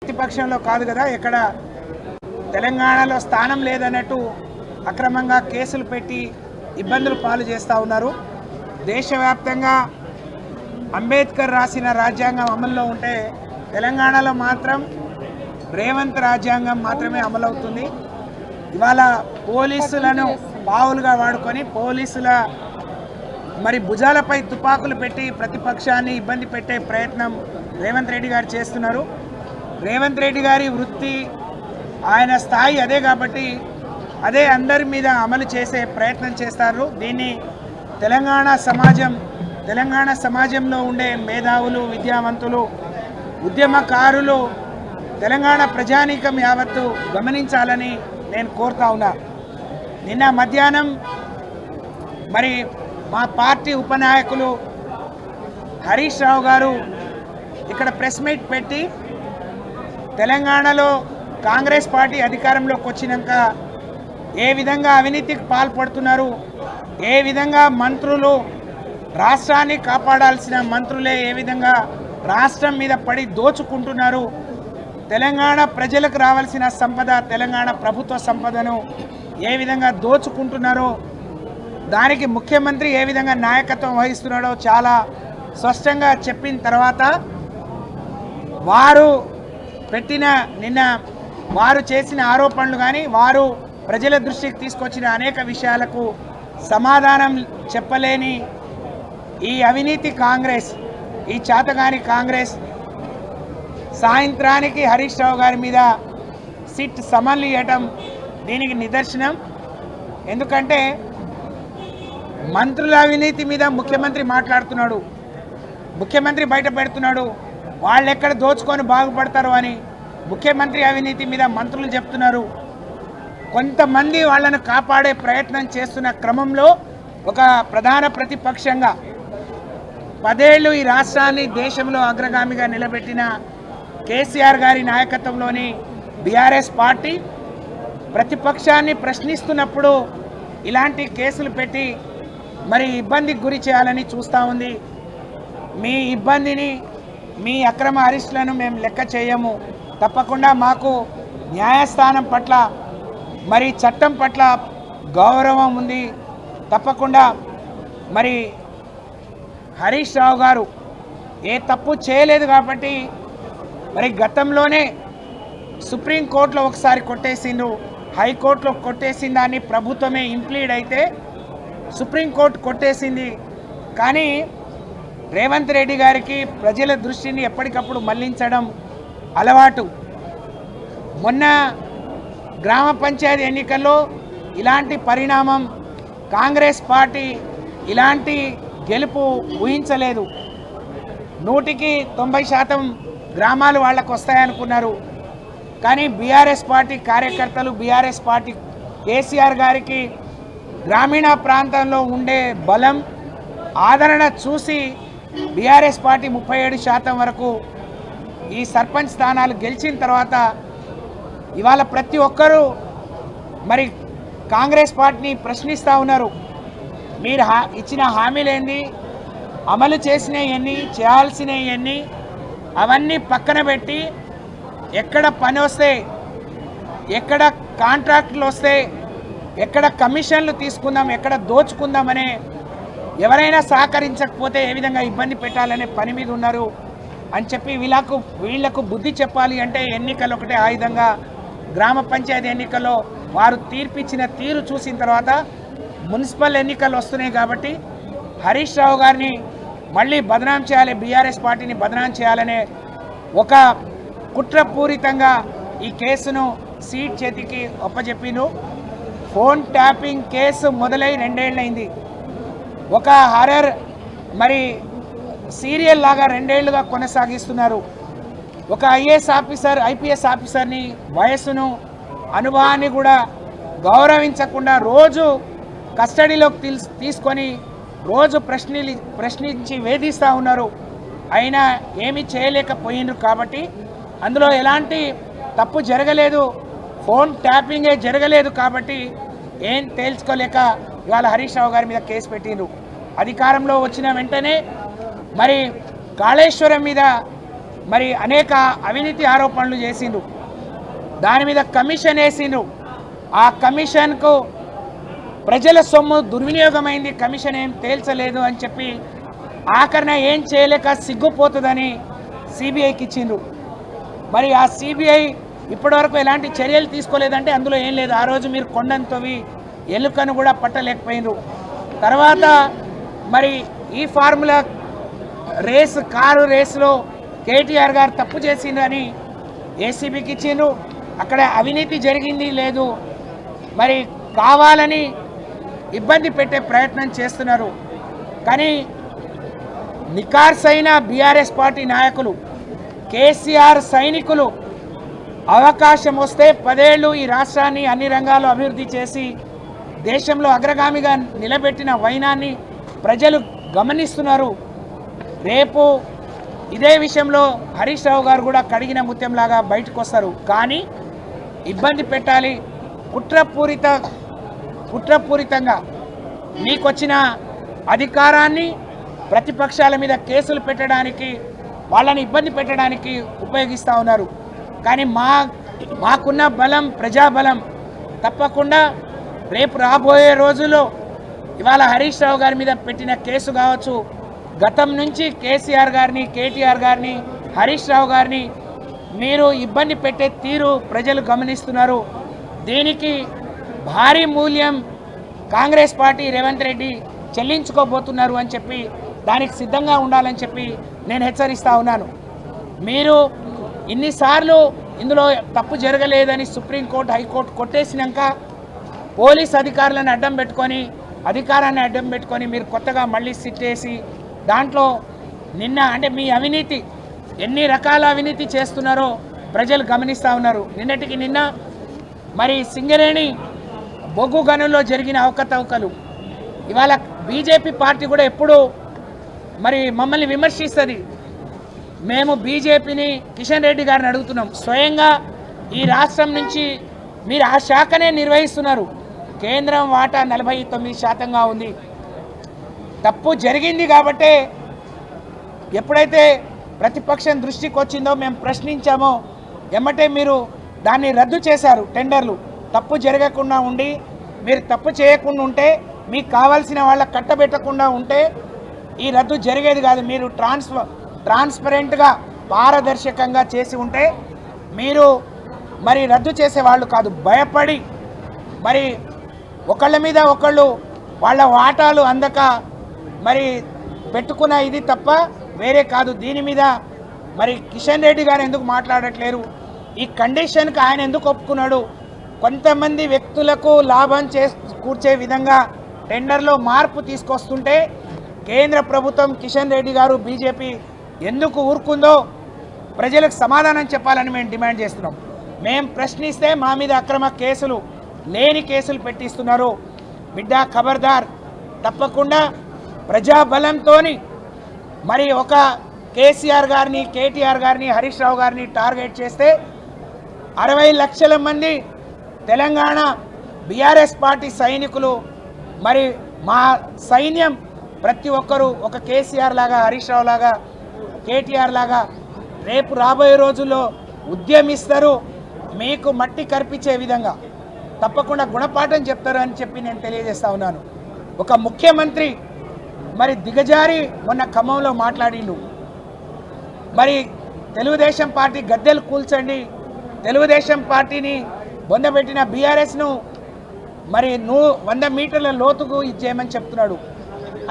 ప్రతిపక్షంలో కాదు కదా, ఎక్కడ తెలంగాణలో స్థానం లేదన్నట్టు అక్రమంగా కేసులు పెట్టి ఇబ్బందులు పాలు చేస్తూ ఉన్నారు. దేశవ్యాప్తంగా అంబేద్కర్ రాసిన రాజ్యాంగం అమల్లో ఉంటే తెలంగాణలో మాత్రం రేవంత్ రాజ్యాంగం మాత్రమే అమలవుతుంది. ఇవాళ పోలీసులను పావులుగా వాడుకొని పోలీసుల భుజాలపై తుపాకులు పెట్టి ప్రతిపక్షాన్ని ఇబ్బంది పెట్టే ప్రయత్నం రేవంత్ రెడ్డి గారు చేస్తున్నారు. రేవంత్ రెడ్డి గారి వృత్తి, ఆయన స్థాయి అదే కాబట్టి అదే అందరి మీద అమలు చేసే ప్రయత్నం చేస్తారు. దీన్ని తెలంగాణ సమాజంలో ఉండే మేధావులు, విద్యావంతులు, ఉద్యమకారులు, తెలంగాణ ప్రజానీకం యావత్తు గమనించాలని నేను కోరుతా ఉన్నా. నిన్న మధ్యాహ్నం మా పార్టీ ఉపనాయకులు హరీష్ రావు గారు ఇక్కడ ప్రెస్ మీట్ పెట్టి తెలంగాణలో కాంగ్రెస్ పార్టీ అధికారంలోకి వచ్చినాక ఏ విధంగా అవినీతికి పాల్పడుతున్నారు, ఏ విధంగా మంత్రులు రాష్ట్రాన్ని కాపాడాల్సిన మంత్రులే ఏ విధంగా రాష్ట్రం మీద పడి దోచుకుంటున్నారు, తెలంగాణ ప్రజలకు రావాల్సిన సంపద, తెలంగాణ ప్రభుత్వ సంపదను ఏ విధంగా దోచుకుంటున్నారో, దానికి ముఖ్యమంత్రి ఏ విధంగా నాయకత్వం వహిస్తున్నాడో చాలా స్పష్టంగా చెప్పిన తర్వాత నిన్న వారు చేసిన ఆరోపణలు కానీ వారు ప్రజల దృష్టికి తీసుకొచ్చిన అనేక విషయాలకు సమాధానం చెప్పలేని ఈ అవినీతి కాంగ్రెస్, ఈ చేతగాని కాంగ్రెస్ సాయంత్రానికి హరీష్ రావు గారి మీద సిట్ సమన్లు ఇవ్వటం దీనికి నిదర్శనం. ఎందుకంటే మంత్రుల అవినీతి మీద ముఖ్యమంత్రి మాట్లాడుతున్నాడు, ముఖ్యమంత్రి బయట పెడుతున్నాడు, వాళ్ళు ఎక్కడ దోచుకొని బాగుపడతారు అని ముఖ్యమంత్రి అవినీతి మీద మంత్రులు చెప్తున్నారు. కొంతమంది వాళ్ళను కాపాడే ప్రయత్నం చేస్తున్న క్రమంలో ఒక ప్రధాన ప్రతిపక్షంగా 10 ఏళ్ళు ఈ రాష్ట్రాన్ని దేశంలో అగ్రగామిగా నిలబెట్టిన కేసీఆర్ గారి నాయకత్వంలోని బీఆర్ఎస్ పార్టీ ప్రతిపక్షాన్ని ప్రశ్నిస్తున్నప్పుడు ఇలాంటి కేసులు పెట్టి ఇబ్బందికి గురి చేయాలని చూస్తూ ఉంది. మీ ఇబ్బందిని, మీ అక్రమ అరెస్టులను మేము లెక్క చేయము. తప్పకుండా మాకు న్యాయస్థానం పట్ల చట్టం పట్ల గౌరవం ఉంది. తప్పకుండా హరీష్ రావు గారు ఏ తప్పు చేయలేదు కాబట్టి గతంలోనే సుప్రీంకోర్టులో ఒకసారి కొట్టేసిండ్రు, హైకోర్టులో కొట్టేసిన దాన్ని ప్రభుత్వమే ఇంప్లీడ్ అయితే సుప్రీంకోర్టు కొట్టేసింది. కానీ రేవంత్ రెడ్డి గారికి ప్రజల దృష్టిని ఎప్పటికప్పుడు మళ్లించడం అలవాటు. మొన్న గ్రామ పంచాయతీ ఎన్నికల్లో ఇలాంటి పరిణామం, కాంగ్రెస్ పార్టీ ఇలాంటి గెలుపు ఊహించలేదు. 100కి 90% గ్రామాలు వాళ్ళకు వస్తాయనుకున్నారు. కానీ బీఆర్ఎస్ పార్టీ కార్యకర్తలు, బీఆర్ఎస్ పార్టీ కేసీఆర్ గారికి గ్రామీణ ప్రాంతంలో ఉండే బలం, ఆదరణ చూసి బీఆర్ఎస్ పార్టీ 37% వరకు ఈ సర్పంచ్ స్థానాలు గెలిచిన తర్వాత ఇవాళ ప్రతి ఒక్కరూ కాంగ్రెస్ పార్టీని ప్రశ్నిస్తూ ఉన్నారు. మీరు ఇచ్చిన హామీలేంది, అమలు చేసినవన్నీ, చేయాల్సినవన్నీ అవన్నీ పక్కన పెట్టి ఎక్కడ పని వస్తే, ఎక్కడ కాంట్రాక్టులు వస్తే, ఎక్కడ కమిషన్లు తీసుకుందాం, ఎక్కడ దోచుకుందామనే ఎవరైనా సహకరించకపోతే ఏ విధంగా ఇబ్బంది పెట్టాలనే పని మీద ఉన్నారు అని చెప్పి వీళ్లకు బుద్ధి చెప్పాలి అంటే ఎన్నికలు ఒకటే ఆయుధంగా గ్రామ పంచాయతీ ఎన్నికల్లో వారు తీర్పిచ్చిన తీరు చూసిన తర్వాత మున్సిపల్ ఎన్నికలు వస్తున్నాయి కాబట్టి హరీష్ రావు గారిని మళ్ళీ బదనాం చేయాలి, బీఆర్ఎస్ పార్టీని బదనాం చేయాలనే ఒక కుట్రపూరితంగా ఈ కేసును సీట్ చేతికి ఒప్పజెప్పిను. ఫోన్ ట్యాపింగ్ కేసు మొదలై 2 ఏళ్ళైంది. ఒక హర్రర్ సీరియల్ లాగా 2 ఏళ్లుగా కొనసాగిస్తున్నారు. ఒక ఐపీఎస్ ఆఫీసర్ని వయస్సును, అనుభవాన్ని కూడా గౌరవించకుండా రోజు కస్టడీలోకి తీసుకొని రోజు ప్రశ్నించి వేధిస్తూ ఉన్నారు. అయినా ఏమీ చేయలేకపోయినారు. కాబట్టి అందులో ఎలాంటి తప్పు జరగలేదు, ఫోన్ ట్యాపింగే జరగలేదు. కాబట్టి ఏం తేల్చుకోలేక ఇవాళ హరీష్ రావు గారి మీద కేసు పెట్టిండ్రు. అధికారంలో వచ్చిన వెంటనే కాళేశ్వరం మీద మరి అనేక అవినీతి ఆరోపణలు చేసిండ్రు, దాని మీద కమిషన్ వేసిండ్రు. ఆ కమిషన్కు ప్రజల సొమ్ము దుర్వినియోగమైంది, కమిషన్ ఏం తేల్చలేదు అని చెప్పి ఆఖరణ ఏం చేయలేక సిగ్గుపోతుందని సిబిఐకి ఇచ్చిండ్రు. మరి ఆ సిబిఐ ఇప్పటివరకు ఎలాంటి చర్యలు తీసుకోలేదంటే అందులో ఏం లేదు. ఆ రోజు మీరు కొండంతోవి ఎలుకను కూడా పట్టలేకపోయినరు. తర్వాత మరి ఈ ఫార్ములా కారు రేసులో కేటీఆర్ గారు తప్పు చేసిండ్రని ఏసీబీకి ఇచ్చిండ్రు. అక్కడ అవినీతి జరిగింది లేదు, మరి కావాలని ఇబ్బంది పెట్టే ప్రయత్నం చేస్తున్నారు. కానీ నికార్సైన బీఆర్ఎస్ పార్టీ నాయకులు, కేసీఆర్ సైనికులు అవకాశం వస్తే 10 ఏళ్ళు ఈ రాష్ట్రాన్ని అన్ని రంగాల్లో అభివృద్ధి చేసి దేశంలో అగ్రగామిగా నిలబెట్టిన వైనాన్ని ప్రజలు గమనిస్తున్నారు. రేపు ఇదే విషయంలో హరీష్ రావు గారు కూడా కడిగిన ముత్యంలాగా బయటకు వస్తారు. కానీ ఇబ్బంది పెట్టాలి, కుట్రపూరితంగా మీకొచ్చిన అధికారాన్ని ప్రతిపక్షాల మీద కేసులు పెట్టడానికి, వాళ్ళని ఇబ్బంది పెట్టడానికి ఉపయోగిస్తూ ఉన్నారు. కానీ మాకున్న బలం ప్రజాబలం. తప్పకుండా రేపు రాబోయే రోజుల్లో ఇవాళ హరీష్ రావు గారి మీద పెట్టిన కేసు కావచ్చు, గతం నుంచి కేసీఆర్ గారిని, కేటీఆర్ గారిని, హరీష్ రావు గారిని మీరు ఇబ్బంది పెట్టే తీరు ప్రజలు గమనిస్తున్నారు. దీనికి భారీ మూల్యం కాంగ్రెస్ పార్టీ రేవంత్ రెడ్డి చెల్లించుకోబోతున్నారు అని చెప్పి దానికి సిద్ధంగా ఉండాలని చెప్పి నేను హెచ్చరిస్తూ ఉన్నాను. మీరు ఇన్నిసార్లు ఇందులో తప్పు జరగలేదని సుప్రీంకోర్టు, హైకోర్టు కొట్టేసినాక పోలీస్ అధికారులను అడ్డం పెట్టుకొని, అధికారాన్ని అడ్డం పెట్టుకొని మీరు కొత్తగా మళ్ళీ సిట్టేసి దాంట్లో నిన్న అంటే మీ అవినీతి ఎన్ని రకాల అవినీతి చేస్తున్నారో ప్రజలు గమనిస్తూ ఉన్నారు. నిన్నటికి నిన్న మరి సింగరేణి బొగ్గు గనుల్లో జరిగిన అవకతవకలు, ఇవాళ బీజేపీ పార్టీ కూడా ఎప్పుడు మరి మమ్మల్ని విమర్శిస్తుంది. మేము బీజేపీని, కిషన్ రెడ్డి గారిని అడుగుతున్నాం, స్వయంగా ఈ రాష్ట్రం నుంచి మీరు ఆ శాఖనే నిర్వహిస్తున్నారు, కేంద్రం వాటా 49% ఉంది. తప్పు జరిగింది కాబట్టే ఎప్పుడైతే ప్రతిపక్షం దృష్టికి వచ్చిందో మేము ప్రశ్నించామో ఎమ్మటే మీరు దాన్ని రద్దు చేశారు. టెండర్లు తప్పు జరగకుండా ఉండి, మీరు తప్పు చేయకుండా ఉంటే, మీకు కావాల్సిన వాళ్ళకి కట్టబెట్టకుండా ఉంటే ఈ రద్దు జరిగేది కాదు. మీరు ట్రాన్స్పరెంట్గా పారదర్శకంగా చేసి ఉంటే మీరు మరి రద్దు చేసేవాళ్ళు కాదు. భయపడి మరి ఒకళ్ళ మీద ఒకళ్ళు వాళ్ళ వాటాలు అందక మరి పెట్టుకున్న ఇది తప్ప వేరే కాదు. దీని మీద మరి కిషన్ రెడ్డి గారు ఎందుకు మాట్లాడట్లేరు? ఈ కండిషన్కి ఆయన ఎందుకు ఒప్పుకున్నాడు? కొంతమంది వ్యక్తులకు లాభం కూర్చే విధంగా టెండర్లో మార్పు తీసుకొస్తుంటే కేంద్ర ప్రభుత్వం, కిషన్ రెడ్డి గారు, బీజేపీ ఎందుకు ఊరుకుందో ప్రజలకు సమాధానం చెప్పాలని మేము డిమాండ్ చేస్తున్నాం. మేము ప్రశ్నిస్తే మా మీద అక్రమ కేసులు, లేని కేసులు పెట్టిస్తున్నారు. బిడ్డ ఖబర్దార్, తప్పకుండా ప్రజాబలంతో మరి ఒక కేసీఆర్ గారిని, కేటీఆర్ గారిని, హరీష్ రావు గారిని టార్గెట్ చేస్తే 60 లక్షల మంది తెలంగాణ బీఆర్ఎస్ పార్టీ సైనికులు, మరి మా సైన్యం ప్రతి ఒక్కరూ ఒక కేసీఆర్ లాగా, హరీష్ రావు లాగా, కేటీఆర్ లాగా రేపు రాబోయే రోజుల్లో ఉద్యమిస్తారు. మీకు మట్టి కర్పించే విధంగా తప్పకుండా గుణపాఠం చెప్తారు అని చెప్పి నేను తెలియజేస్తా ఉన్నాను. ఒక ముఖ్యమంత్రి మరి దిగజారి మొన్న ఖమ్మంలో మాట్లాడిండు. మరి తెలుగుదేశం పార్టీ గద్దెలు కూల్చండి, తెలుగుదేశం పార్టీని బొందబెట్టిన బీఆర్ఎస్ను మరి 100 మీటర్ల లోతుకు ఇచ్చేయమని చెప్తున్నాడు.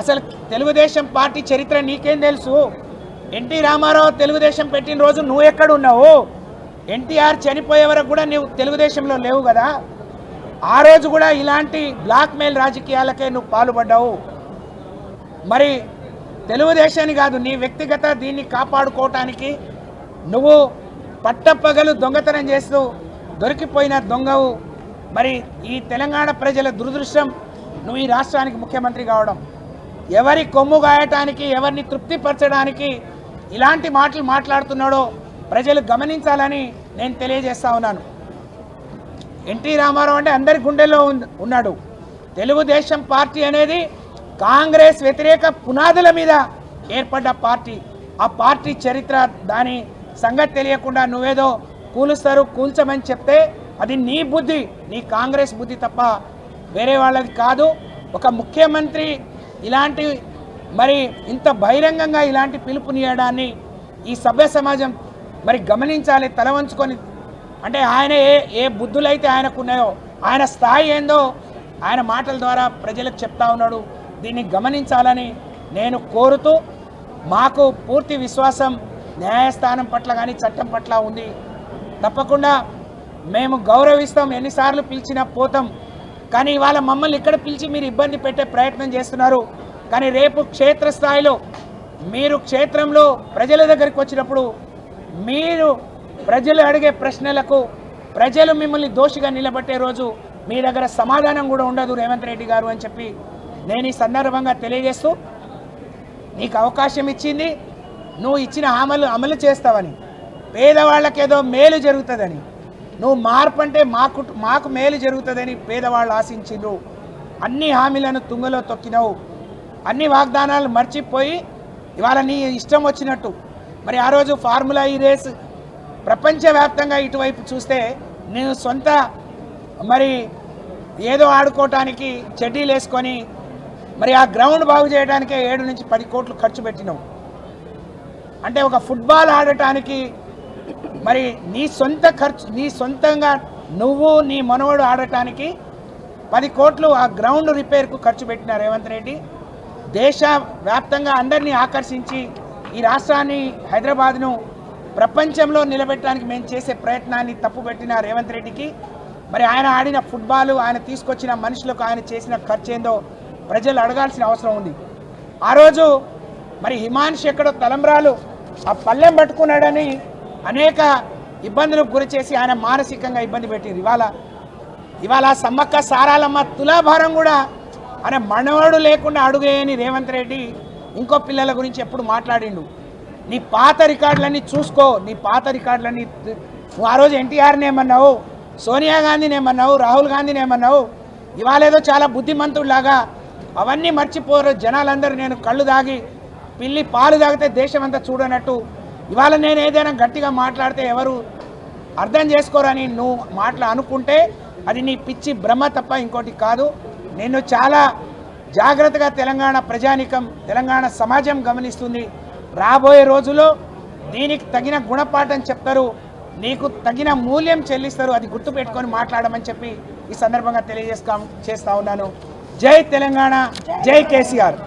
అసలు తెలుగుదేశం పార్టీ చరిత్ర నీకేం తెలుసు? ఎన్టీ రామారావు తెలుగుదేశం పెట్టిన రోజు నువ్వు ఎక్కడున్నావు? ఎన్టీఆర్ చనిపోయే వరకు కూడా నువ్వు తెలుగుదేశంలో లేవు కదా. ఆ రోజు కూడా ఇలాంటి బ్లాక్మెయిల్ రాజకీయాలకే నువ్వు పాల్పడ్డావు. మరి తెలుగుదేశాన్ని కాదు, నీ వ్యక్తిగత దీన్ని కాపాడుకోవటానికి నువ్వు పట్టపగలు దొంగతనం చేస్తూ దొరికిపోయిన దొంగవు. మరి ఈ తెలంగాణ ప్రజల దురదృష్టం నువ్వు ఈ రాష్ట్రానికి ముఖ్యమంత్రి కావడం. ఎవరి కొమ్ము గాయటానికి, ఎవరిని తృప్తిపరచడానికి ఇలాంటి మాటలు మాట్లాడుతున్నాడో ప్రజలు గమనించాలని నేను తెలియజేస్తా ఉన్నాను. ఎన్టీ రామారావు అంటే అందరి గుండెల్లో ఉన్నాడు. తెలుగుదేశం పార్టీ అనేది కాంగ్రెస్ వ్యతిరేక పునాదుల మీద ఏర్పడ్డ పార్టీ. ఆ పార్టీ చరిత్ర, దాని సంగతి తెలియకుండా నువ్వేదో కూల్చమని చెప్తే అది నీ బుద్ధి, నీ కాంగ్రెస్ బుద్ధి తప్ప వేరే వాళ్ళది కాదు. ఒక ముఖ్యమంత్రి ఇలాంటి మరి ఇంత బహిరంగంగా ఇలాంటి పిలుపునియడాన్ని ఈ సభ్య సమాజం మరి గమనించాలి, తల వంచుకొని. అంటే ఆయన ఏ బుద్ధులైతే ఆయనకున్నాయో, ఆయన స్థాయి ఏందో ఆయన మాటల ద్వారా ప్రజలకు చెప్తా ఉన్నాడు. దీన్ని గమనించాలని నేను కోరుతూ, మాకు పూర్తి విశ్వాసం న్యాయస్థానం పట్ల కానీ చట్టం పట్ల ఉంది. తప్పకుండా మేము గౌరవిస్తాం, ఎన్నిసార్లు పిలిచినా పోతాం. కానీ ఇవాళ మమ్మల్ని ఇక్కడ పిలిచి మీరు ఇబ్బంది పెట్టే ప్రయత్నం చేస్తున్నారు. కానీ రేపు క్షేత్రస్థాయిలో మీరు క్షేత్రంలో ప్రజల దగ్గరికి వచ్చినప్పుడు మీరు ప్రజలు అడిగే ప్రశ్నలకు ప్రజలు మిమ్మల్ని దోషిగా నిలబెట్టే రోజు మీ దగ్గర సమాధానం కూడా ఉండదు రేవంత్ రెడ్డి గారు అని చెప్పి నేను ఈ సందర్భంగా తెలియజేస్తూ, నీకు అవకాశం ఇచ్చింది, నువ్వు ఇచ్చిన హామీలు అమలు చేస్తావని, పేదవాళ్ళకేదో మేలు జరుగుతుందని, నువ్వు మార్పు అంటే మాకు మేలు జరుగుతుందని పేదవాళ్ళు ఆశించిండ్రు. అన్ని హామీలను తుంగలో తొక్కినావు, అన్ని వాగ్దానాలు మర్చిపోయి ఇవాళ నీ ఇష్టం వచ్చినట్టు. మరి ఆ రోజు ఫార్ములా ఈ రేస్ ప్రపంచవ్యాప్తంగా ఇటువైపు చూస్తే నేను సొంత మరి ఏదో ఆడుకోవటానికి చెడ్డీలు వేసుకొని మరి ఆ గ్రౌండ్ బాగు చేయడానికే 7 నుంచి 10 కోట్లు ఖర్చు పెట్టినావు. అంటే ఒక ఫుట్బాల్ ఆడటానికి మరి నీ సొంత ఖర్చు, నీ సొంతంగా నువ్వు నీ మనవడు ఆడటానికి 10 కోట్లు ఆ గ్రౌండ్ రిపేర్కు ఖర్చు పెట్టిన రేవంత్ రెడ్డి దేశవ్యాప్తంగా అందరినీ ఆకర్షించి ఈ రాష్ట్రాన్ని, హైదరాబాద్ను ప్రపంచంలో నిలబెట్టడానికి మేము చేసే ప్రయత్నాన్ని తప్పుపెట్టిన రేవంత్ రెడ్డికి మరి ఆయన ఆడిన ఫుట్బాల్, ఆయన తీసుకొచ్చిన మనుషులకు ఆయన చేసిన ఖర్చు ఏందో ప్రజలు అడగాల్సిన అవసరం ఉంది. ఆ రోజు మరి హిమాన్షి ఎక్కడో తలంబ్రాలు ఆ పల్లెం పట్టుకున్నాడని అనేక ఇబ్బందులకు గురి చేసి ఆయన మానసికంగా ఇబ్బంది పెట్టింది. ఇవాళ సమ్మక్క సారాలమ్మ తులాభారం కూడా ఆయన మనవాడు లేకుండా అడుగేయని రేవంత్ రెడ్డి ఇంకో పిల్లల గురించి ఎప్పుడు మాట్లాడిండు. నీ పాత రికార్డులన్నీ చూసుకో, నీ పాత రికార్డులన్నీ. నువ్వు ఆ రోజు ఎన్టీఆర్ని ఏమన్నావు, సోనియా గాంధీని ఏమన్నావు, రాహుల్ గాంధీని ఏమన్నావు. ఇవాళ ఏదో చాలా బుద్ధిమంతుడిలాగా అవన్నీ మర్చిపోరు జనాలందరూ. నేను కళ్ళు దాగి పిల్లి పాలు తాగితే దేశం అంతా చూడనట్టు ఇవాళ నేను ఏదైనా గట్టిగా మాట్లాడితే ఎవరు అర్థం చేసుకోరని నువ్వు అనుకుంటే అది నీ పిచ్చి భ్రమ తప్ప ఇంకోటి కాదు. నేను చాలా జాగ్రత్తగా తెలంగాణ ప్రజానికం, తెలంగాణ సమాజం గమనిస్తుంది. రాబోయే రోజుల్లో దీనికి తగిన గుణపాఠం చెప్తారు, నీకు తగిన మూల్యం చెల్లిస్తారు. అది గుర్తుపెట్టుకొని మాట్లాడమని చెప్పి ఈ సందర్భంగా చేస్తా ఉన్నాను. జై తెలంగాణ, జై కేసీఆర్.